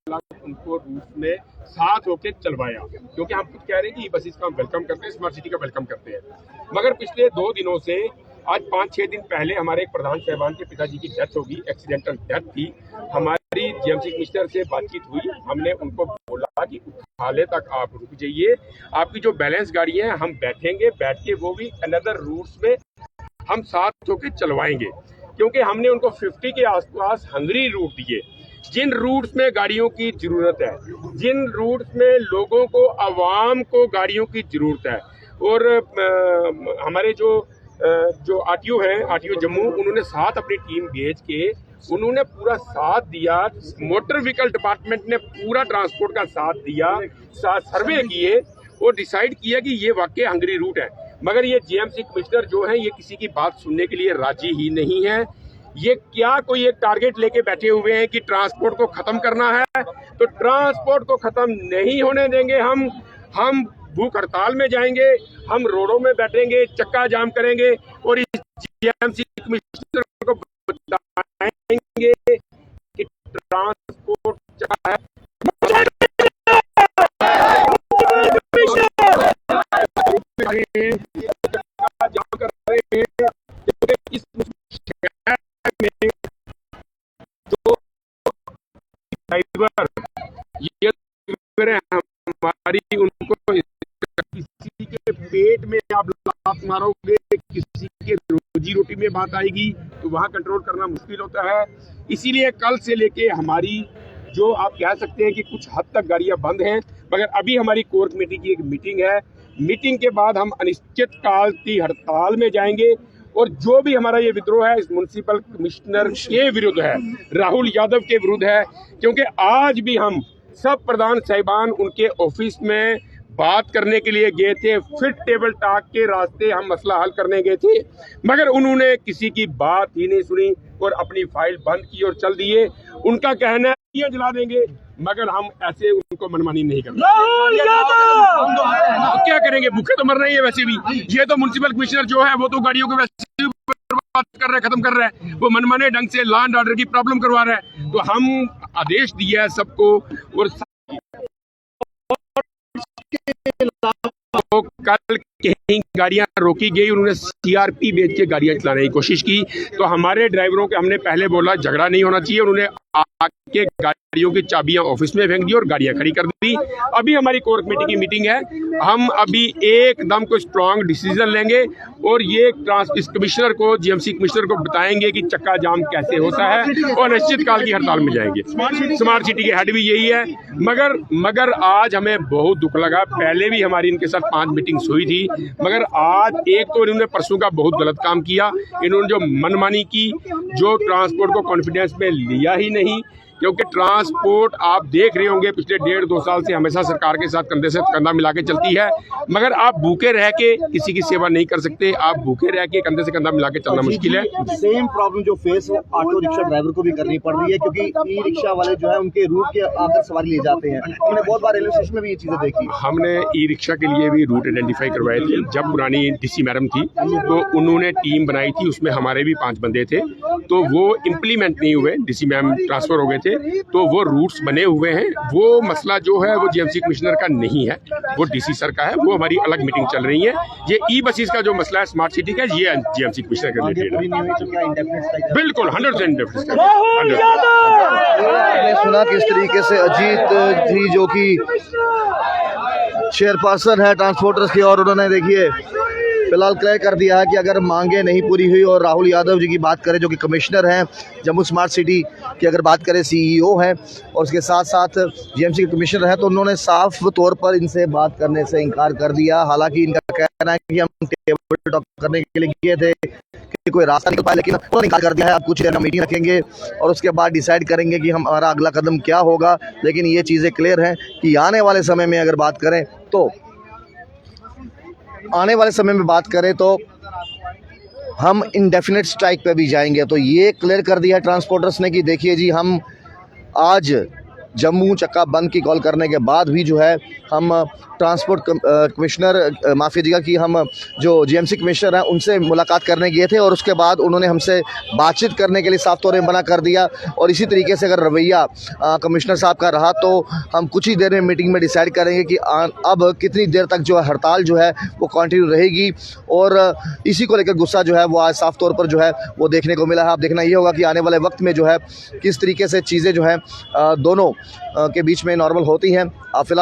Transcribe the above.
उनको रूट में साथ होकर चलवाया, क्योंकि हम खुद कह रहे हैं कि ये बसेस का हम वेलकम करते हैं, स्मार्ट सिटी का वेलकम करते हैं। मगर पिछले 2 दिनों से, आज 5-6 दिन पहले हमारे एक प्रधान साहबान के पिताजी की डेथ होगी, एक्सीडेंटल डेथ थी। हमारी जीएमसी कमिश्नर से बातचीत हुई, हमने उनको बोला कि उठाले तक आप रुक जाइए, आपकी जो बैलेंस गाड़ी है हम बैठेंगे, बैठ के वो भी अनदर रूट्स में हम साथ होकर चलवाएंगे, क्योंकि हमने उनको 50 के आसपास हंगरी रूट दिए, जिन रूट्स में गाड़ियों की जरूरत है, जिन रूट्स में लोगों को, आवाम को गाड़ियों की जरूरत है। और हमारे जो आरटीओ हैं, आरटीओ जम्मू, उन्होंने साथ अपनी टीम भेज के उन्होंने पूरा साथ दिया। मोटर व्हीकल डिपार्टमेंट ने पूरा ट्रांसपोर्ट का साथ दिया, सर्वे किए और डिसाइड किया कि ये वाकई हंगरी रूट है। मगर ये जीएमसी कमिश्नर जो है, ये किसी की बात सुनने के लिए राजी ही नहीं है। ये क्या कोई एक टारगेट लेके बैठे हुए हैं कि ट्रांसपोर्ट को खत्म करना है, तो ट्रांसपोर्ट को खत्म नहीं होने देंगे। हम भूख हड़ताल में जाएंगे, हम रोडों में बैठेंगे, चक्का जाम करेंगे और इस जीएमसी कमिश्नर को बताएंगे कि ट्रांसपोर्ट चाहे जाम कर रहे हैं। इस शहर में जो ड्राइवर ये हमारी, उनको किसी के पेट में आप लात मारोगे, किसी के रोजी रोटी में बात आएगी तो वहां कंट्रोल करना मुश्किल होता है। इसीलिए कल से लेके हमारी, जो आप कह सकते हैं कि कुछ हद तक गाड़ियां बंद हैं, मगर अभी हमारी कोर कमेटी की एक मीटिंग है। मीटिंग के बाद हम अनिश्चित काल की हड़ताल में जाएंगे और जो भी हमारा ये विद्रोह है इस म्युनिसिपल कमिश्नर के विरुद्ध है, राहुल यादव के विरुद्ध है। क्योंकि आज भी हम सब प्रधान साहिबान उनके ऑफिस में बात करने के लिए गए थे, फिर टेबल टॉक के रास्ते हम मसला हल करने गए थे, मगर उन्होंने किसी की बात ही नहीं सुनी और अपनी फाइल बंद की और चल दिए। उनका कहना है ये जला देंगे, मगर हम ऐसे उनको मनमानी नहीं करते। तो क्या करेंगे, भूखे तो मर रहे हैं वैसे भी। ये तो म्युनिसिपल कमिश्नर जो है वो तो गाड़ियों को वैसे बर्बाद कर रहा है, खत्म कर रहा है, वो मनमाने ढंग से लॉ एंड ऑर्डर की प्रॉब्लम करवा रहा है। तो हम आदेश दिया है सबको, और तो कल कहीं गाड़ियां रोकी गई, उन्होंने सीआरपी बेच के गाड़ियां चलाने की कोशिश की। तो हमारे ड्राइवरों के हमने पहले बोला झगड़ा नहीं होना चाहिए, उन्होंने आके गाड़ियों की चाबियां ऑफिस में फेंक दी और गाड़ियां खड़ी कर दी। अभी हमारी कोर कमेटी की मीटिंग है, हम अभी एकदम कोई स्ट्रांग डिसीजन लेंगे और ये इस कमिश्नर को, जीएमसी कमिश्नर को बताएंगे कि चक्का जाम कैसे होता है और निश्चित काल की हड़ताल में जाएंगे। स्मार्ट सिटी के हेड भी यही है। मगर आज हमें बहुत दुख लगा, पहले भी हमारी इनके साथ 5 मीटिंग्स हुई थी, मगर आज एक तो इन्होंने परसों का बहुत गलत काम किया, इन्होंने जो मनमानी की, जो ट्रांसपोर्ट को कॉन्फिडेंस में लिया ही नहीं। क्योंकि ट्रांसपोर्ट आप देख रहे होंगे पिछले 1.5-2 साल से हमेशा सरकार के साथ कंधे से कंधा मिला के चलती है, मगर आप भूखे रह के किसी की सेवा नहीं कर सकते, आप भूखे रह के कंधे से कंधा मिला के चलना मुश्किल है। सेम प्रॉब्लम जो फेस ऑटो रिक्शा ड्राइवर को भी करनी पड़ रही है, क्योंकि ई रिक्शा वाले जो है उनके रूट के आकर सवारी ले जाते हैं। हमने बहुत बार रेलवे स्टेशन में भी ये चीजें देखी। हमने ई रिक्शा के लिए भी रूट आइडेंटिफाई करवाए थे। जब पुरानी डीसी मैडम थी तो उन्होंने टीम बनाई थी, उसमें हमारे भी 5 बंदे थे, तो वो इम्प्लीमेंट नहीं हुए, डीसी मैम ट्रांसफर हो गए थे, तो वो रूट्स बने हुए हैं। वो मसला जो है वो जीएमसी कमिश्नर का नहीं है, वो डीसी सर का है, वो हमारी अलग मीटिंग चल रही है। ये ई बसेस का जो मसला है स्मार्ट सिटी का, ये जीएमसी कमिश्नर के रिलेटेड है। बिल्कुल 100% आपने सुना किस तरीके से अजीत जी जो कि चेयरपर्सन है ट्रांसपोर्टर्स की, और उन्होंने देखिए फिलहाल क्लियर कर दिया है कि अगर मांगे नहीं पूरी हुई, और राहुल यादव जी की बात करें जो कि कमिश्नर हैं जम्मू स्मार्ट सिटी की, अगर बात करें सीईओ हैं और उसके साथ साथ जीएमसी के कमिश्नर हैं, तो उन्होंने साफ तौर पर इनसे बात करने से इनकार कर दिया। हालांकि इनका कहना है कि हम टेबल टॉक करने के लिए गए थे कि कोई रास्ता निकल पाए, लेकिन उन्होंने इनकार कर दिया है। अब कुछ देर में मीटिंग रखेंगे और उसके बाद डिसाइड करेंगे कि हमारा अगला कदम क्या होगा। लेकिन ये चीज़ें क्लियर हैं कि आने वाले समय में अगर बात करें तो हम इंडेफिनिट स्ट्राइक पे भी जाएंगे। तो ये क्लियर कर दिया ट्रांसपोर्टर्स ने कि देखिए जी, हम आज जम्मू चक्का बंद की कॉल करने के बाद भी जो है हम ट्रांसपोर्ट कमिश्नर माफ़ी दीजिएगा कि हम जो जीएमसी कमिश्नर हैं उनसे मुलाकात करने गए थे और उसके बाद उन्होंने हमसे बातचीत करने के लिए साफ तौर में मना कर दिया। और इसी तरीके से अगर रवैया कमिश्नर साहब का रहा तो हम कुछ ही देर में मीटिंग में डिसाइड करेंगे कि अब कितनी देर तक जो है हड़ताल जो है वो कंटिन्यू रहेगी। और इसी को लेकर गुस्सा जो है वो आज साफ तौर पर जो है वो देखने को मिला है। अब देखना ये होगा कि आने वाले वक्त में जो है किस तरीके से चीज़ें जो है दोनों के बीच में नॉर्मल होती हैं। फिलहाल